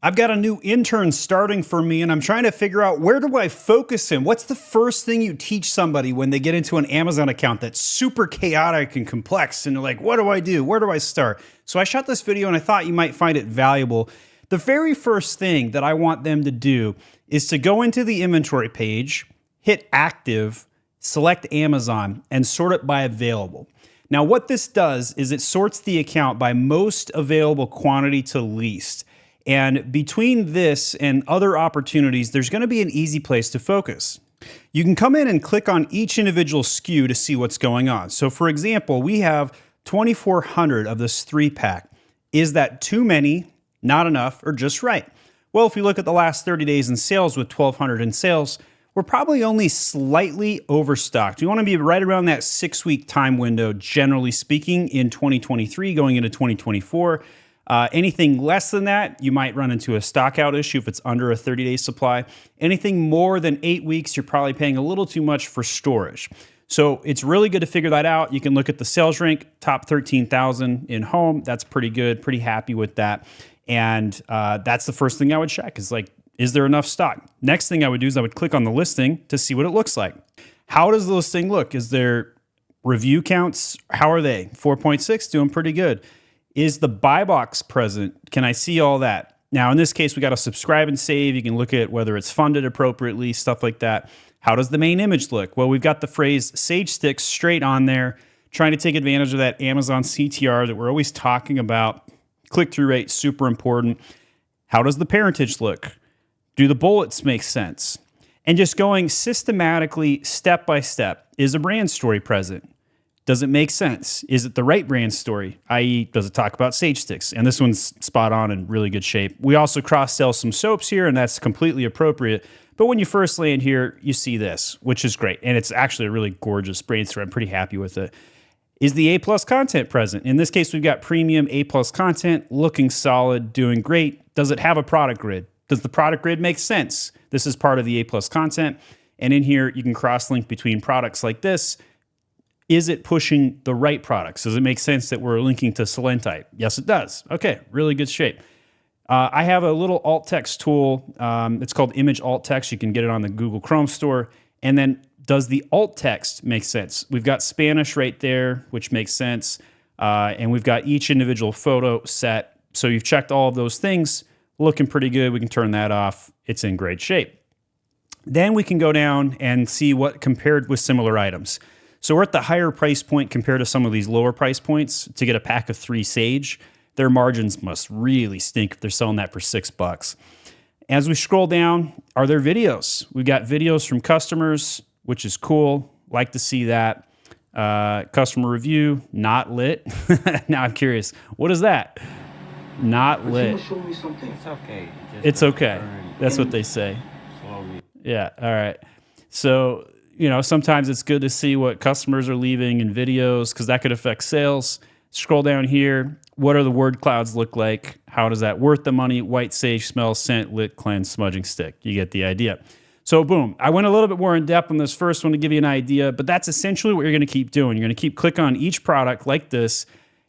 I've got a new intern starting for me and I'm trying to figure out where do I focus him? What's the first thing you teach somebody when they get into an Amazon account that's super chaotic and complex and they're like, what do I do? Where do I start? So I shot this video and I thought you might find it valuable. The very first thing that I want them to do is to go into the inventory page, hit active, select Amazon, and sort it by available. Now what this does is it sorts the account by most available quantity to least. And between this and other opportunities, there's going to be an easy place to focus. You can come in and click on each individual SKU to see what's going on. So for example, we have 2,400 of this 3-pack. Is that too many, not enough, or just right? Well, if you look at the last 30 days in sales with 1,200 in sales, we're probably only slightly overstocked. We want to be right around that 6-week time window, generally speaking, in 2023 going into 2024. Anything less than that, you might run into a stockout issue if it's under a 30-day supply. Anything more than 8 weeks, you're probably paying a little too much for storage. So it's really good to figure that out. You can look at the sales rank, top 13,000 in home. That's pretty good, pretty happy with that. And that's the first thing I would check is like, is there enough stock? Next thing I would do is I would click on the listing to see what it looks like. How does the listing look? Is there review counts? How are they? 4.6, doing pretty good. Is the buy box present? Can I see all that? Now, in this case, we got to subscribe and save. You can look at whether it's funded appropriately, stuff like that. How does the main image look? Well, we've got the phrase Sage Sticks straight on there, trying to take advantage of that Amazon CTR that we're always talking about. Click-through rate, super important. How does the parentage look? Do the bullets make sense? And just going systematically, step by step. Is a brand story present? Does it make sense? Is it the right brand story? i.e., does it talk about Sage Sticks? And this one's spot on and really good shape. We also cross-sell some soaps here, and that's completely appropriate. But when you first land here, you see this, which is great. And it's actually a really gorgeous brand story. I'm pretty happy with it. Is the A+ content present? In this case, we've got premium A+ content, looking solid, doing great. Does it have a product grid? Does the product grid make sense? This is part of the A+ content. And in here, you can cross-link between products like this. Is it pushing the right products? Does it make sense that we're linking to Selentite? Yes, it does. Okay, really good shape. I have a little alt text tool. It's called Image Alt Text. You can get it on the Google Chrome store. And then does the alt text make sense? We've got Spanish right there, which makes sense. And we've got each individual photo set. So you've checked all of those things. Looking pretty good. We can turn that off. It's in great shape. Then we can go down and see what compared with similar items. So we're at the higher price point compared to some of these lower price points. To get a pack of 3 Sage, their margins must really stink if they're selling that for $6. As we scroll down, are there videos? We've got videos from customers, which is cool. Like to see that. Customer review, not lit. Now I'm curious, what is that? Not lit. Show me something. It's okay. It's okay. That's what they say. Slowly. Yeah, all right. So, you know, sometimes it's good to see what customers are leaving in videos because that could affect sales. Scroll down here. What are the word clouds look like? How does that worth the money? White sage, smell, scent, lit, cleanse, smudging stick. You get the idea. So boom, I went a little bit more in depth on this first one to give you an idea, but that's essentially what you're going to keep doing. You're going to keep clicking on each product like this.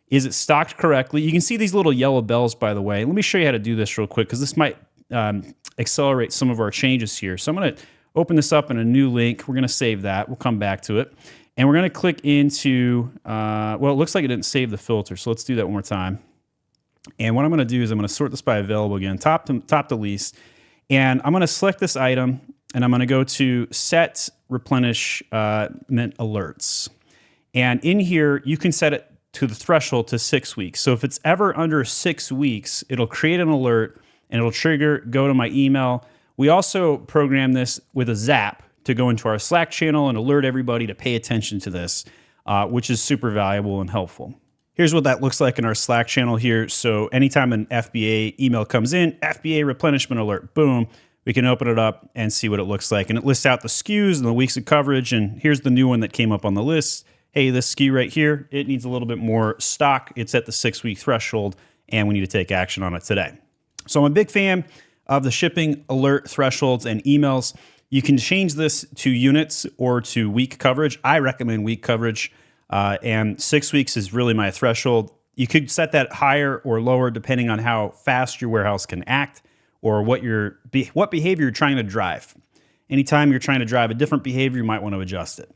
Is it stocked correctly? You can see these little yellow bells, by the way. Let me show you how to do this real quick because this might accelerate some of our changes here. So I'm going to open this up in a new link. We're going to save that. We'll come back to it. And we're going to click into, well, it looks like it didn't save the filter. So let's do that one more time. And what I'm going to do is I'm going to sort this by available again, top to least. And I'm going to select this item and I'm going to go to set replenishment alerts. And in here, you can set it to the threshold to 6 weeks. So if it's ever under 6 weeks, it'll create an alert and it'll trigger, go to my email. We also program this with a zap to go into our Slack channel and alert everybody to pay attention to this, which is super valuable and helpful. Here's what that looks like in our Slack channel here. So anytime an FBA email comes in, FBA replenishment alert, boom, we can open it up and see what it looks like. And it lists out the SKUs and the weeks of coverage. And here's the new one that came up on the list. Hey, this SKU right here, it needs a little bit more stock. It's at the 6-week threshold and we need to take action on it today. So I'm a big fan of the shipping alert thresholds and emails. You can change this to units or to week coverage. I recommend week coverage, and 6 weeks is really my threshold. You could set that higher or lower depending on how fast your warehouse can act. or what behavior you're trying to drive. Anytime you're trying to drive a different behavior, you might want to adjust it.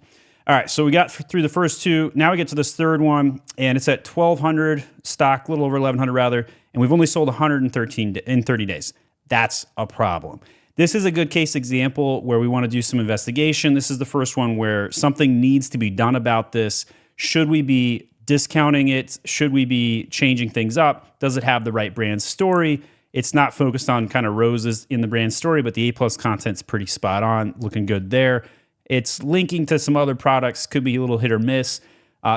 All right, so we got through the first two. Now we get to this third one, and it's at 1,200 stock, a little over 1,100 rather, and we've only sold 113 in 30 days. That's a problem. This is a good case example where we want to do some investigation. This is the first one where something needs to be done about this. Should we be discounting it? Should we be changing things up? Does it have the right brand story? It's not focused on kind of roses in the brand story, but the A+ content's pretty spot on, looking good there. It's linking to some other products, could be a little hit or miss.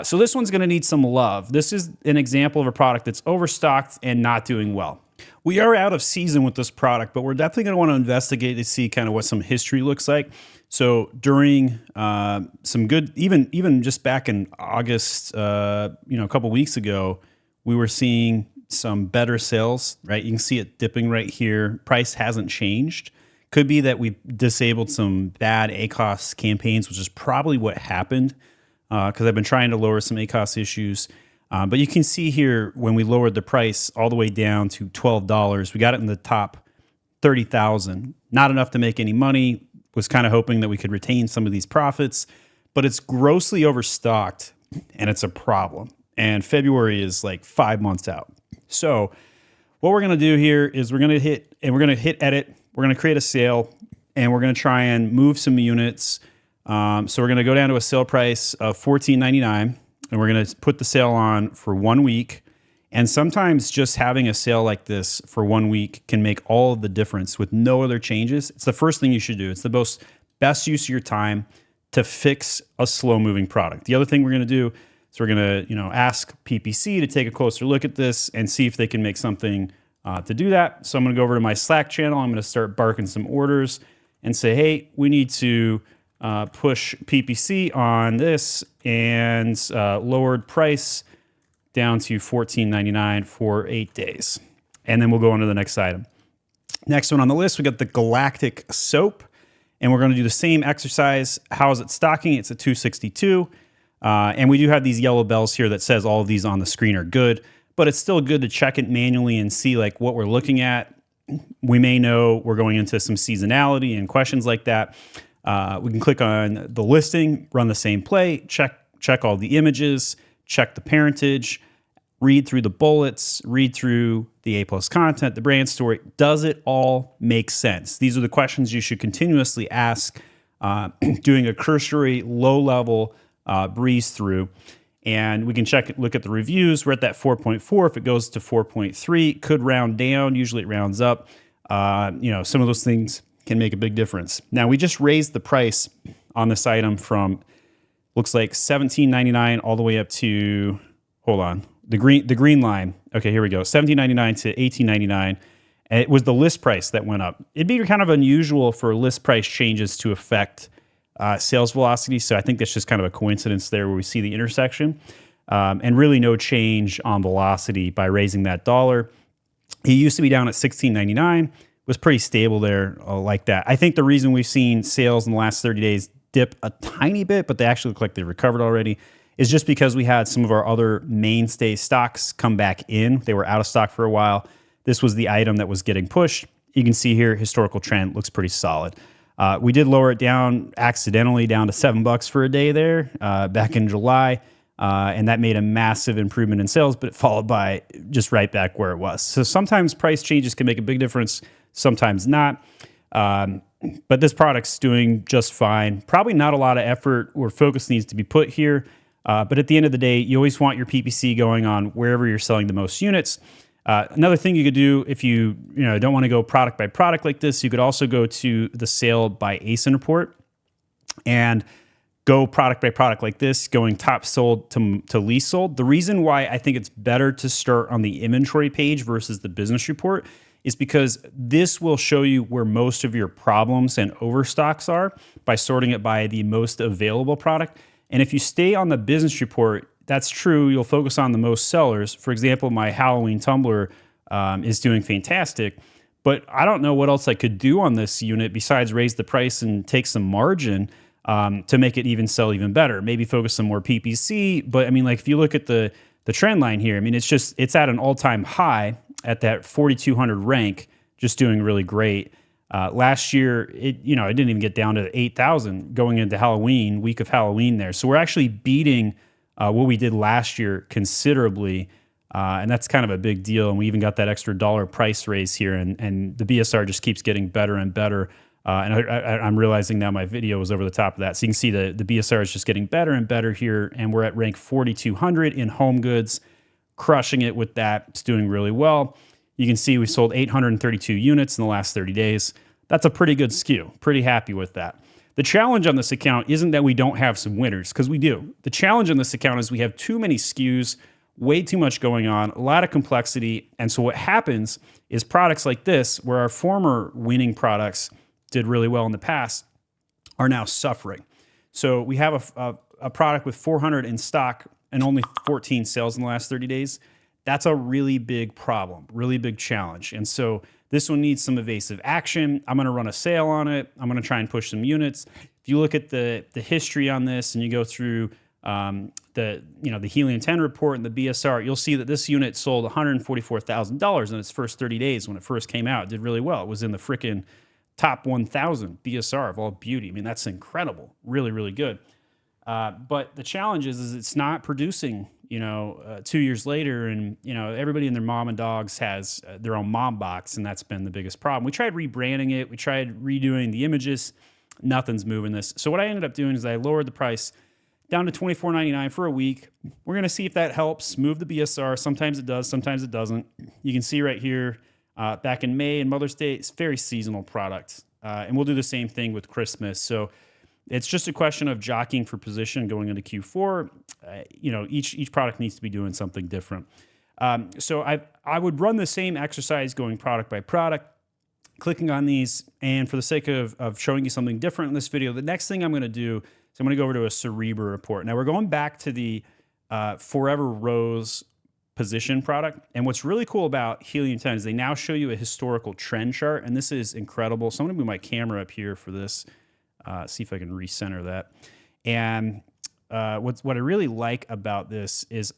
So this one's going to need some love. This is an example of a product that's overstocked and not doing well. We are out of season with this product, but we're definitely going to want to investigate to see kind of what some history looks like. So during some good, even just back in August, a couple weeks ago, we were seeing some better sales, right? You can see it dipping right here. Price hasn't changed. Could be that we disabled some bad ACOS campaigns, which is probably what happened because I've been trying to lower some ACOS issues. But you can see here when we lowered the price all the way down to $12, we got it in the top 30,000. Not enough to make any money. Was kind of hoping that we could retain some of these profits, but it's grossly overstocked and it's a problem. And February is like 5 months out. So what we're going to do here is we're going to hit edit. We're going to create a sale and we're going to try and move some units. So we're going to go down to a sale price of $14.99 and we're going to put the sale on for 1 week. And sometimes just having a sale like this for 1 week can make all of the difference with no other changes. It's the first thing you should do. It's the best use of your time to fix a slow moving product. The other thing we're going to do is we're going to ask PPC to take a closer look at this and see if they can make something to do that. So I'm going to go over to my Slack channel. I'm going to start barking some orders and say, hey, we need to push PPC on this and lowered price down to $14.99 for 8 days. And then we'll go on to the next item. Next one on the list, we got the Galactic Soap. And we're going to do the same exercise. How is it stocking? It's at 262. And we do have these yellow bells here that says all of these on the screen are good. But it's still good to check it manually and see like what we're looking at. We may know we're going into some seasonality and questions like that. We can click on the listing, run the same play, check all the images, check the parentage, read through the bullets, read through the A+ content, the brand story. Does it all make sense? These are the questions you should continuously ask, doing a cursory, low-level breeze through. And we can look at the reviews. We're at that 4.4. If it goes to 4.3, could round down. Usually it rounds up. Some of those things can make a big difference. Now, we just raised the price on this item from looks like $17.99 all the way up to, hold on, the green line. Okay, here we go. $17.99 to $18.99. And it was the list price that went up. It'd be kind of unusual for list price changes to affect sales velocity. So I think that's just kind of a coincidence there where we see the intersection. And really no change on velocity by raising that dollar. He used to be down at $16.99. Was pretty stable there like that. I think the reason we've seen sales in the last 30 days dip a tiny bit, but they actually look like they recovered already, is just because we had some of our other mainstay stocks come back in. They were out of stock for a while. This was the item that was getting pushed. You can see here, historical trend looks pretty solid. We did lower it down accidentally down to $7 for a day there back in July. And that made a massive improvement in sales, but it followed by just right back where it was. So sometimes price changes can make a big difference, sometimes not. But this product's doing just fine. Probably not a lot of effort or focus needs to be put here. But at the end of the day, you always want your PPC going on wherever you're selling the most units. Another thing you could do if you don't want to go product by product like this, you could also go to the sale by ASIN report and go product by product like this, going top sold to least sold. The reason why I think it's better to start on the inventory page versus the business report is because this will show you where most of your problems and overstocks are by sorting it by the most available product. And if you stay on the business report, that's true, you'll focus on the most sellers. For example, my Halloween tumbler is doing fantastic, but I don't know what else I could do on this unit besides raise the price and take some margin to make it even sell even better. Maybe focus some more PPC, but I mean, like if you look at the trend line here, I mean, it's at an all-time high at that 4,200 rank just doing really great. Last year, it didn't even get down to 8,000 going into Halloween, week of Halloween there. So we're actually beating what we did last year considerably, and that's kind of a big deal. And we even got that extra dollar price raise here, and the BSR just keeps getting better and better. And I'm realizing now my video was over the top of that. So you can see the BSR is just getting better and better here, and we're at rank 4,200 in home goods, crushing it with that. It's doing really well. You can see we sold 832 units in the last 30 days. That's a pretty good skew. Pretty happy with that. The challenge on this account isn't that we don't have some winners, because we do. The challenge on this account is we have too many SKUs, way too much going on, a lot of complexity. And so what happens is products like this, where our former winning products did really well in the past, are now suffering. So we have a product with 400 in stock and only 14 sales in the last 30 days. That's a really big problem, really big challenge. And so this one needs some evasive action. I'm going to run a sale on it. I'm going to try and push some units. If you look at the history on this and you go through the Helium 10 report and the BSR, you'll see that this unit sold $144,000 in its first 30 days when it first came out. It did really well. It was in the frickin' top 1,000 BSR of all beauty. I mean, that's incredible. Really, really good. But the challenge is it's not producing, 2 years later, and, everybody and their mom and dogs has their own mom box, and that's been the biggest problem. We tried rebranding it. We tried redoing the images. Nothing's moving this. So what I ended up doing is I lowered the price down to $24.99 for a week. We're going to see if that helps move the BSR. Sometimes it does, sometimes it doesn't. You can see right here, back in May and Mother's Day, it's very seasonal product. And we'll do the same thing with Christmas. So it's just a question of jockeying for position going into Q4. Each product needs to be doing something different. So I would run the same exercise going product by product, clicking on these. And for the sake of showing you something different in this video, the next thing I'm going to do is I'm going to go over to a Cerebro report. Now we're going back to the Forever Rose position product. And what's really cool about Helium 10 is they now show you a historical trend chart. And this is incredible. So I'm going to move my camera up here for this. See if I can recenter that. And what I really like about this is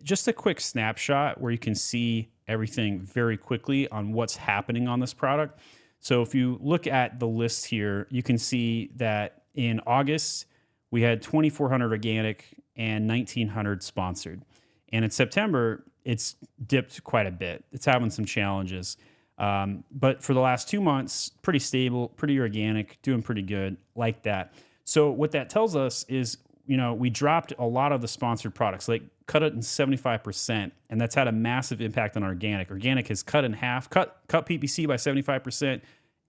just a quick snapshot where you can see everything very quickly on what's happening on this product. So if you look at the list here, you can see that in August, we had 2,400 organic and 1,900 sponsored. And in September, it's dipped quite a bit. It's having some challenges. But for the last 2 months, pretty stable, pretty organic, doing pretty good, like that. So what that tells us is, we dropped a lot of the sponsored products, like cut it in 75%, and that's had a massive impact on organic. Organic has cut in half, cut PPC by 75%,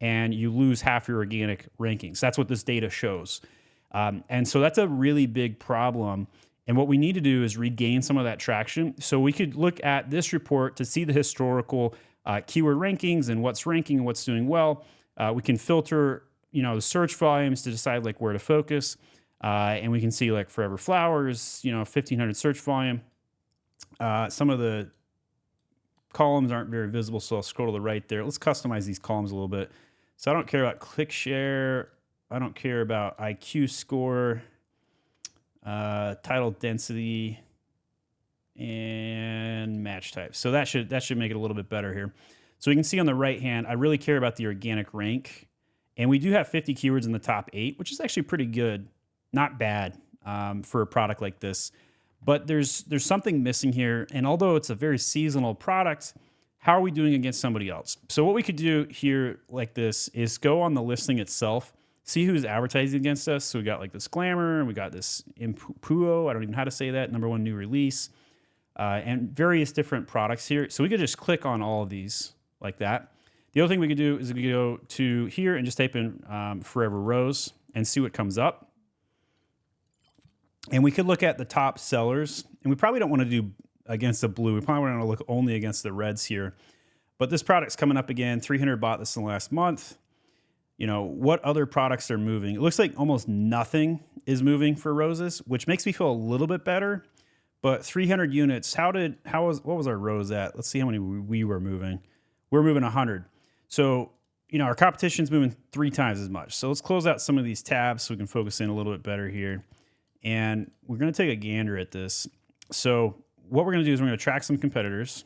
and you lose half your organic rankings. That's what this data shows. And so that's a really big problem. And what we need to do is regain some of that traction. So we could look at this report to see the historical keyword rankings and what's ranking and what's doing well. We can filter, the search volumes to decide like where to focus. And we can see like Forever Flowers, 1,500 search volume. Some of the columns aren't very visible, so I'll scroll to the right there. Let's customize these columns a little bit. So I don't care about click share. I don't care about IQ score, title density, and match type. So that should make it a little bit better here. So we can see on the right hand, I really care about the organic rank. And we do have 50 keywords in the top 8, which is actually pretty good. Not bad for a product like this. But there's something missing here. And although it's a very seasonal product, how are we doing against somebody else? So what we could do here like this is go on the listing itself, see who's advertising against us. So we got like this Glamour, and we got this Impuo, I don't even know how to say that, #1 new release, and various different products here. So we could just click on all of these like that. The other thing we could do is we could go to here and just type in Forever Rose and see what comes up. And we could look at the top sellers, and we probably don't want to do against the blue. We probably want to look only against the reds here. But this product's coming up again. 300 bought this in the last month. What other products are moving? It looks like almost nothing is moving for roses, which makes me feel a little bit better. But 300 units, what was our rose at? Let's see how many we were moving. We're moving 100. So, our competition's moving 3 times as much. So let's close out some of these tabs so we can focus in a little bit better here. And we're going to take a gander at this. So what we're going to do is we're going to track some competitors.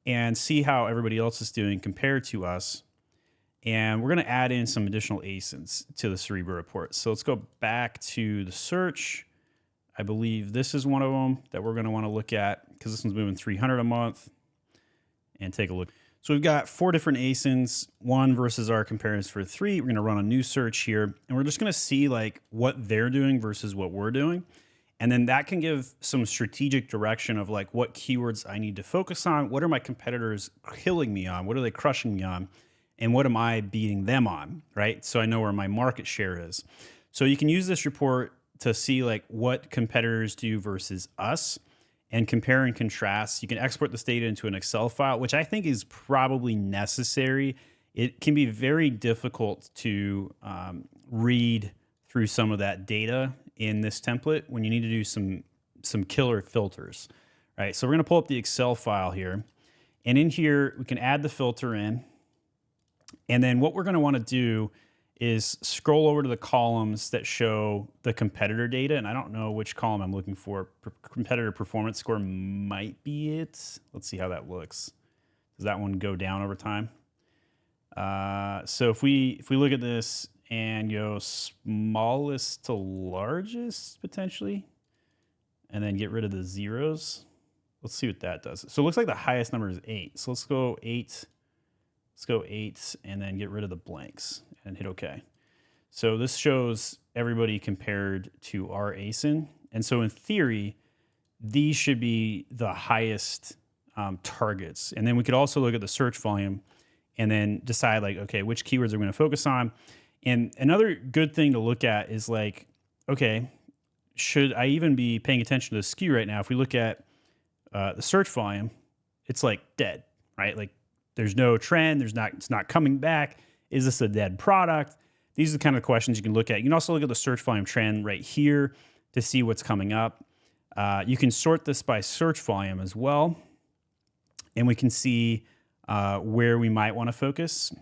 and see how everybody else is doing compared to us. And we're going to add in some additional ASINs to the Cerebro report. So let's go back to the search. I believe this is one of them that we're going to want to look at because this one's moving 300 a month, and take a look. So we've got 4 different ASINs, 1 versus our comparison for 3. We're going to run a new search here, and we're just going to see like what they're doing versus what we're doing. And then that can give some strategic direction of like what keywords I need to focus on. What are my competitors killing me on? What are they crushing me on? And what am I beating them on, right? So I know where my market share is. So you can use this report to see like what competitors do versus us and compare and contrast. You can export this data into an Excel file, which I think is probably necessary. It can be very difficult to read through some of that data in this template when you need to do some killer filters, right? So we're gonna pull up the Excel file here, and in here we can add the filter in, and then what we're gonna wanna do is scroll over to the columns that show the competitor data, and I don't know which column I'm looking for. Competitor performance score might be it. Let's see how that looks. Does that one go down over time? So if we look at this and go smallest to largest potentially, and then get rid of the zeros, let's see what that does. So it looks like the highest number is 8. So let's go 8. Let's go 8 and then get rid of the blanks and hit OK. So this shows everybody compared to our ASIN. And so in theory, these should be the highest targets. And then we could also look at the search volume and then decide like, okay, which keywords are we going to focus on? And another good thing to look at is like, okay, should I even be paying attention to the SKU right now? If we look at the search volume, it's like dead, right? Like there's no trend, it's not coming back. Is this a dead product? These are the kind of questions you can look at. You can also look at the search volume trend right here to see what's coming up. You can sort this by search volume as well. And we can see where we might want to focus.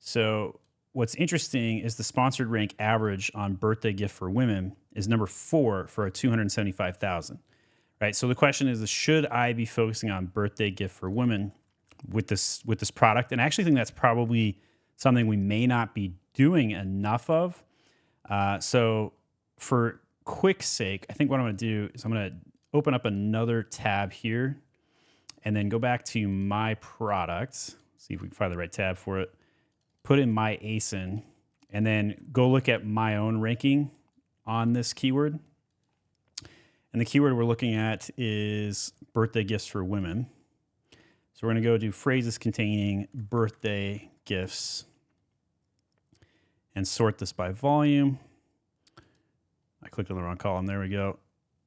So what's interesting is the sponsored rank average on birthday gift for women is number 4 for a 275,000, right? So the question is, should I be focusing on birthday gift for women with this product? And I actually think that's probably something we may not be doing enough of. So for quick sake, I think what I'm going to do is I'm going to open up another tab here and then go back to my product. See if we can find the right tab for it. Put in my ASIN and then go look at my own ranking on this keyword. And the keyword we're looking at is birthday gifts for women. So we're going to go do phrases containing birthday gifts and sort this by volume. I clicked on the wrong column. There we go.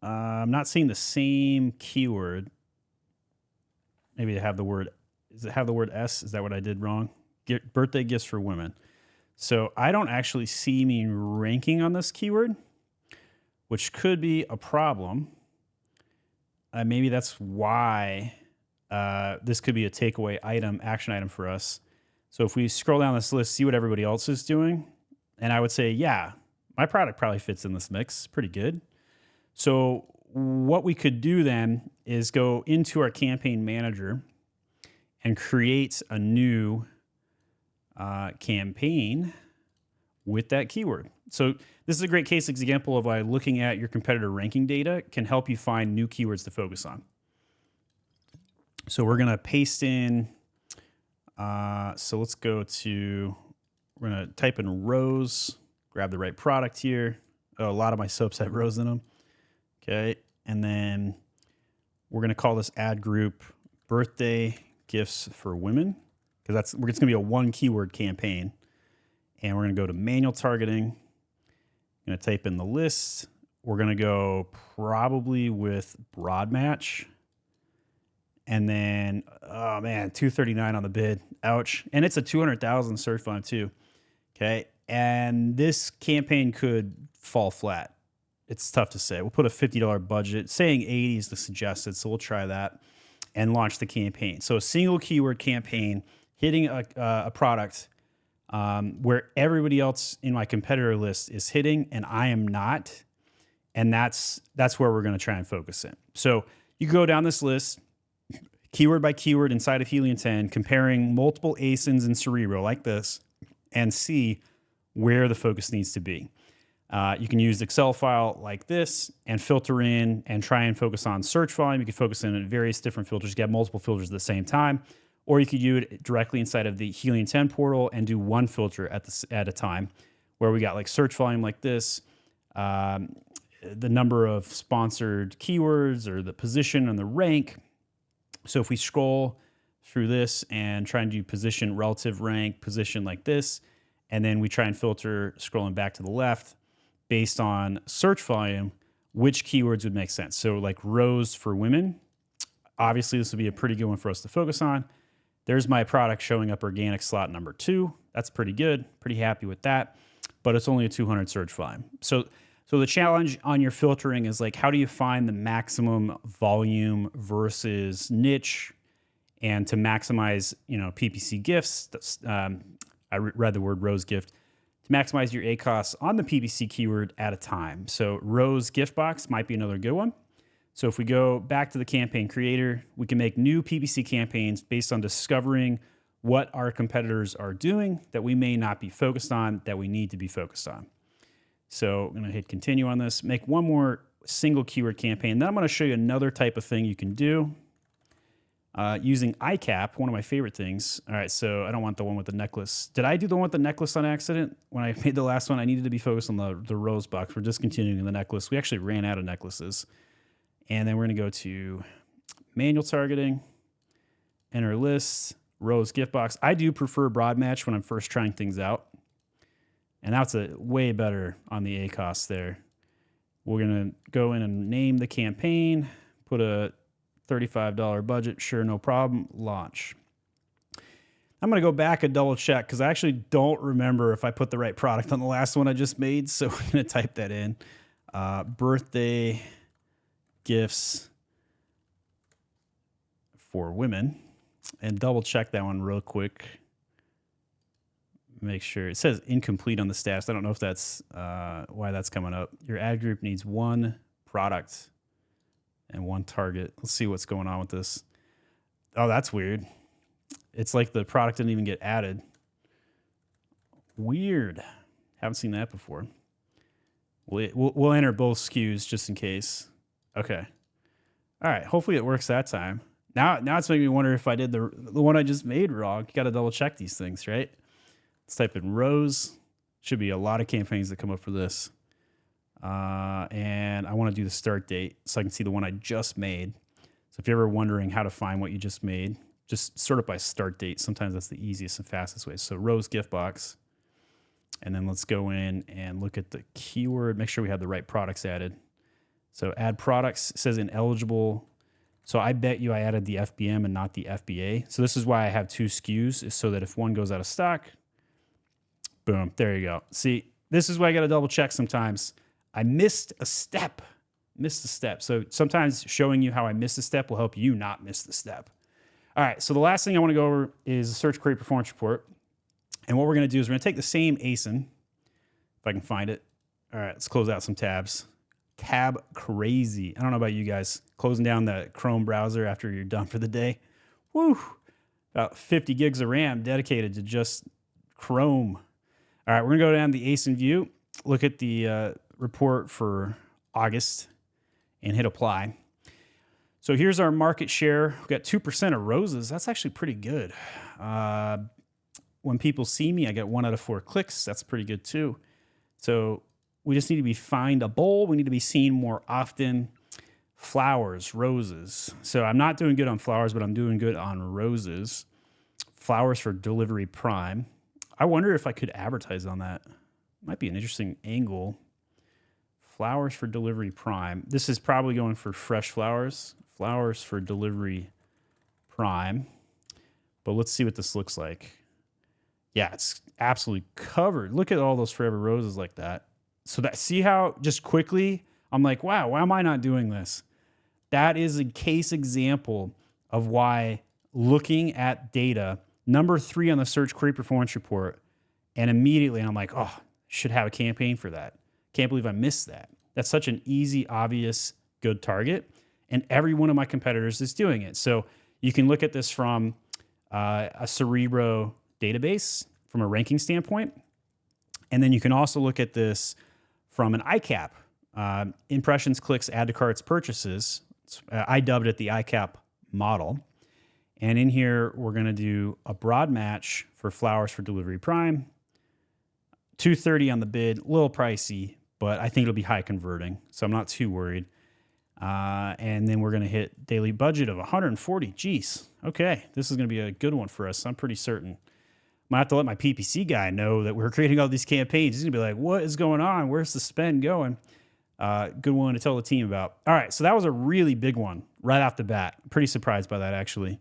I'm not seeing the same keyword. Maybe I have the word, does it have the word S? Is that what I did wrong? Birthday gifts for women. So I don't actually see me ranking on this keyword, which could be a problem. Maybe that's why this could be a takeaway item, action item for us. So if we scroll down this list, see what everybody else is doing, and I would say, yeah, my product probably fits in this mix pretty good. So what we could do then is go into our campaign manager and create a new campaign with that keyword. So this is a great case example of why looking at your competitor ranking data can help you find new keywords to focus on. So we're going to paste in, so let's go to, we're going to type in rose, grab the right product here. Oh, a lot of my soaps have rose in them. Okay. And then we're going to call this ad group birthday gifts for women, because it's going to be a 1 keyword campaign. And we're going to go to manual targeting. I'm going to type in the list. We're going to go probably with broad match. And then, oh man, 239 on the bid. Ouch. And it's a 200,000 search volume too. Okay. And this campaign could fall flat. It's tough to say. We'll put a $50 budget, saying 80 is the suggested. So we'll try that and launch the campaign. So a single keyword campaign hitting a product where everybody else in my competitor list is hitting and I am not. And that's where we're going to try and focus in. So you go down this list, keyword by keyword inside of Helium 10, comparing multiple ASINs in Cerebro like this, and see where the focus needs to be. You can use Excel file like this and filter in and try and focus on search volume. You can focus in various different filters. You get multiple filters at the same time, or you could do it directly inside of the Helium 10 portal and do one filter at a time, where we got like search volume like this, the number of sponsored keywords or the position and the rank. So if we scroll through this and try and do position, relative rank, position like this, and then we try and filter scrolling back to the left based on search volume, which keywords would make sense. So like rows for women, obviously this would be a pretty good one for us to focus on. There's my product showing up organic slot number 2. That's pretty good, pretty happy with that, but it's only a 200 search volume. So the challenge on your filtering is like, how do you find the maximum volume versus niche, and to maximize, PPC gifts. I read the word rose gift, to maximize your ACOS on the PPC keyword at a time. So rose gift box might be another good one. So if we go back to the campaign creator, we can make new PPC campaigns based on discovering what our competitors are doing that we may not be focused on, that we need to be focused on. So I'm going to hit continue on this, make one more single keyword campaign. Then I'm going to show you another type of thing you can do using icap, one of my favorite things. All right, so I don't want the one with the necklace. Did I do the one with the necklace on accident? When I made the last one, I needed to be focused on the rose box. We're discontinuing the necklace. We actually ran out of necklaces. And then we're going to go to manual targeting, enter list, rose gift box. I do prefer broad match when I'm first trying things out. And that's a way better on the ACOS there. We're going to go in and name the campaign, put a $35 budget, sure, no problem, launch. I'm going to go back and double check because I actually don't remember if I put the right product on the last one I just made. So I'm going to type that in. Birthday gifts for women, and double check that one real quick. Make sure it says incomplete on the stats. I don't know if that's why that's coming up. Your ad group needs one product and one target. Let's see what's going on with this. Oh, that's weird. It's like the product didn't even get added. Weird. Haven't seen that before. We'll enter both SKUs just in case. Okay. All right. Hopefully it works that time. Now it's making me wonder if I did the one I just made wrong. You got to double check these things, right? Let's type in rows. Should be a lot of campaigns that come up for this. And I want to do the start date so I can see the one I just made. So if you're ever wondering how to find what you just made, just sort it by start date. Sometimes that's the easiest and fastest way. So rose gift box. And then let's go in and look at the keyword. Make sure we have the right products added. So add products, it says ineligible. So I bet you I added the FBM and not the FBA. So this is why I have two SKUs, is so that if one goes out of stock, boom, there you go. See, this is why I got to double check sometimes. I missed a step. So sometimes showing you how I missed a step will help you not miss the step. All right, so the last thing I want to go over is the search query performance report. And what we're going to do is we're going to take the same ASIN, if I can find it. All right, let's close out some tabs. Tab crazy. I don't know about you guys. Closing down the Chrome browser after you're done for the day. Woo! About 50 gigs of RAM dedicated to just Chrome. All right, we're going to go down to the ASIN view, look at the report for August, and hit apply. So here's our market share. We've got 2% of roses. That's actually pretty good. When people see me, I get 1 out of 4 clicks. That's pretty good too. So we just need to be findable. We need to be seen more often. Flowers, roses. So I'm not doing good on flowers, but I'm doing good on roses. Flowers for delivery prime. I wonder if I could advertise on that. Might be an interesting angle. Flowers for delivery prime. This is probably going for fresh flowers. Flowers for delivery prime. But let's see what this looks like. Yeah, it's absolutely covered. Look at all those forever roses like that. So that, see how just quickly I'm like, wow, why am I not doing this? That is a case example of why looking at data, number 3 on the search query performance report, and immediately I'm like, oh, should have a campaign for that. Can't believe I missed that. That's such an easy, obvious, good target. And every one of my competitors is doing it. So You can look at this from a Cerebro database from a ranking standpoint. And then you can also look at this from an icap, impressions, clicks, add to carts, purchases. I dubbed it the icap model. And in here, we're going to do a broad match for flowers for delivery prime. $230 on the bid, a little pricey, but I think it'll be high converting, so I'm not too worried. And then we're going to hit daily budget of 140. Geez, okay, this is going to be a good one for us. I'm pretty certain. Might have to let my PPC guy know that we're creating all these campaigns. He's going to be like, what is going on? Where's the spend going? Good one to tell the team about. All right, so that was a really big one right off the bat. Pretty surprised by that, actually.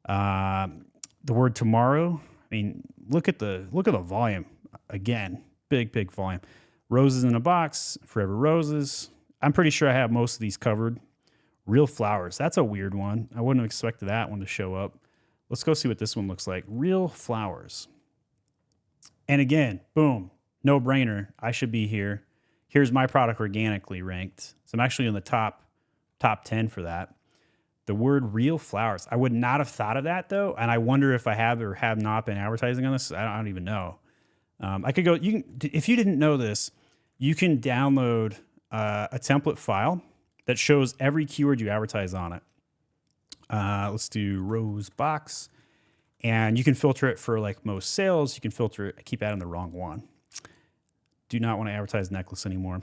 The word tomorrow, I mean, look at the volume. Again, big volume. Roses in a box, forever roses. I'm pretty sure I have most of these covered. Real flowers, that's a weird one. I wouldn't have expected that one to show up. Let's go see what this one looks like. Real flowers. And again, boom, no brainer. I should be here. Here's my product organically ranked. So I'm actually in the top 10 for that. The word real flowers. I would not have thought of that though. And I wonder if I have or have not been advertising on this. I don't even know. I could go, if you didn't know this, you can download a template file that shows every keyword you advertise on it. Let's do rose box, and you can filter it for like most sales. You can filter it. I keep adding the wrong one. Do not want to advertise necklace anymore.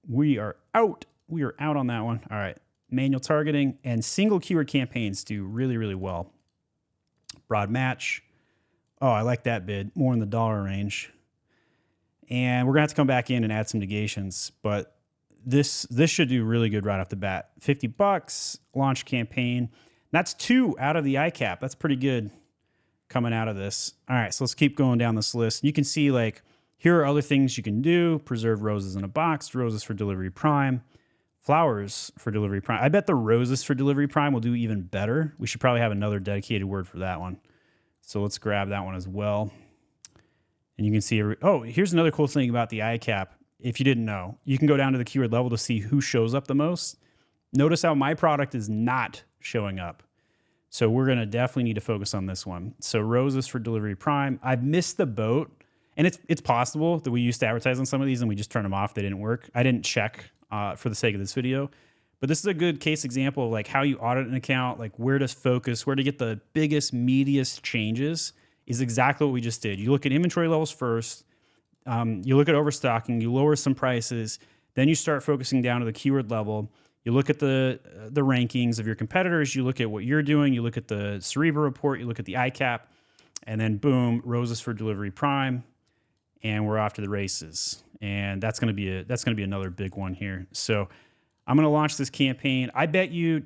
We are out. We are out on that one. All right. Manual targeting and single keyword campaigns do really well. Broad match. Oh, I like that bid. More in the dollar range. And we're going to have to come back in and add some negations, but this should do really good right off the bat. $50, launch campaign. That's 2 out of the icap. That's pretty good coming out of this. All right, so let's keep going down this list. You can see like, here are other things you can do. Preserve roses in a box, roses for delivery prime, flowers for delivery prime. I bet the roses for delivery prime will do even better. We should probably have another dedicated word for that one. So let's grab that one as well. And you can see, here's another cool thing about the icap. If you didn't know, you can go down to the keyword level to see who shows up the most. Notice how my product is not showing up. So we're going to definitely need to focus on this one. So roses for delivery prime. I've missed the boat. And it's possible that we used to advertise on some of these and we just turned them off. They didn't work. I didn't check for the sake of this video. But this is a good case example of like how you audit an account, like where to focus, where to get the biggest, meatiest changes is exactly what we just did. You look at inventory levels first. You look at overstocking. You lower some prices. Then you start focusing down to the keyword level. You look at the rankings of your competitors. You look at what you're doing. You look at the Cerebro report. You look at the icap. And then boom, roses for delivery prime. And we're off to the races. And that's going to be another big one here. So I'm going to launch this campaign. I bet you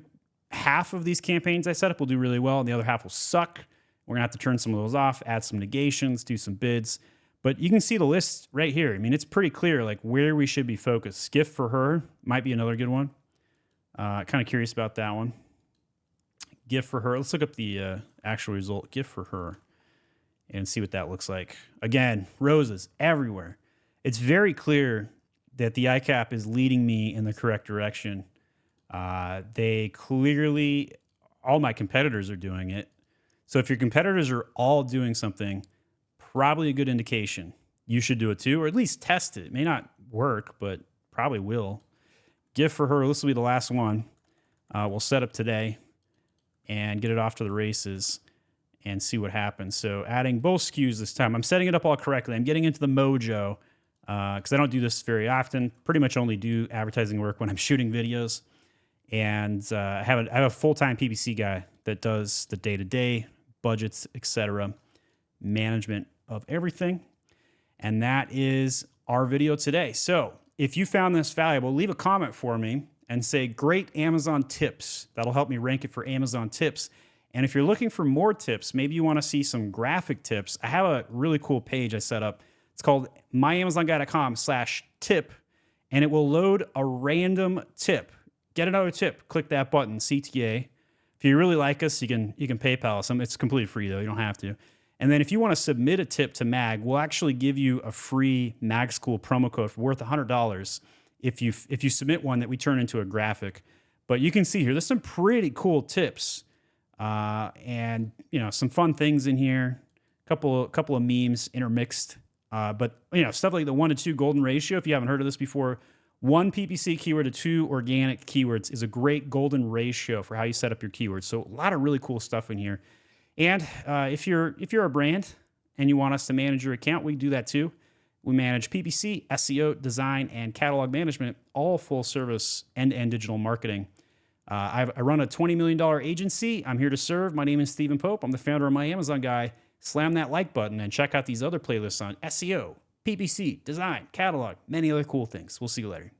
half of these campaigns I set up will do really well, and the other half will suck. We're going to have to turn some of those off, add some negations, do some bids. But you can see the list right here. I mean, it's pretty clear like where we should be focused. Gift for her might be another good one. Kind of curious about that one. Gift for her. Let's look up the actual result. Gift for her and see what that looks like. Again, roses everywhere. It's very clear that the icap is leading me in the correct direction. They clearly, all my competitors are doing it. So if your competitors are all doing something, probably a good indication. You should do it too, or at least test it. It may not work, but probably will. Gift for her, this will be the last one. We'll set up today and get it off to the races and see what happens. So adding both SKUs this time. I'm setting it up all correctly. I'm getting into the mojo because I don't do this very often. Pretty much only do advertising work when I'm shooting videos. And I have a full-time PPC guy that does the day-to-day budgets, etc., management of everything. And that is our video today. So if you found this valuable, leave a comment for me and say, great Amazon tips. That'll help me rank it for Amazon tips. And if you're looking for more tips, maybe you want to see some graphic tips, I have a really cool page I set up. It's called myamazonguy.com/tip, and it will load a random tip. Get another tip. Click that button, CTA. If you really like us, you can PayPal us. It's completely free, though. You don't have to. And then if you want to submit a tip to Mag, we'll actually give you a free Mag School promo code worth $100 if you submit one that we turn into a graphic. But you can see here, there's some pretty cool tips And some fun things in here. Couple of memes intermixed. But stuff like the 1-to-2 golden ratio. If you haven't heard of this before, 1 PPC keyword to 2 organic keywords is a great golden ratio for how you set up your keywords. So a lot of really cool stuff in here. And if you're a brand and you want us to manage your account, we do that too. We manage PPC, SEO, design, and catalog management, all full service end-to-end digital marketing. I run a $20 million agency. I'm here to serve. My name is Stephen Pope. I'm the founder of My Amazon Guy. Slam that like button and check out these other playlists on SEO, PPC, design, catalog, many other cool things. We'll see you later.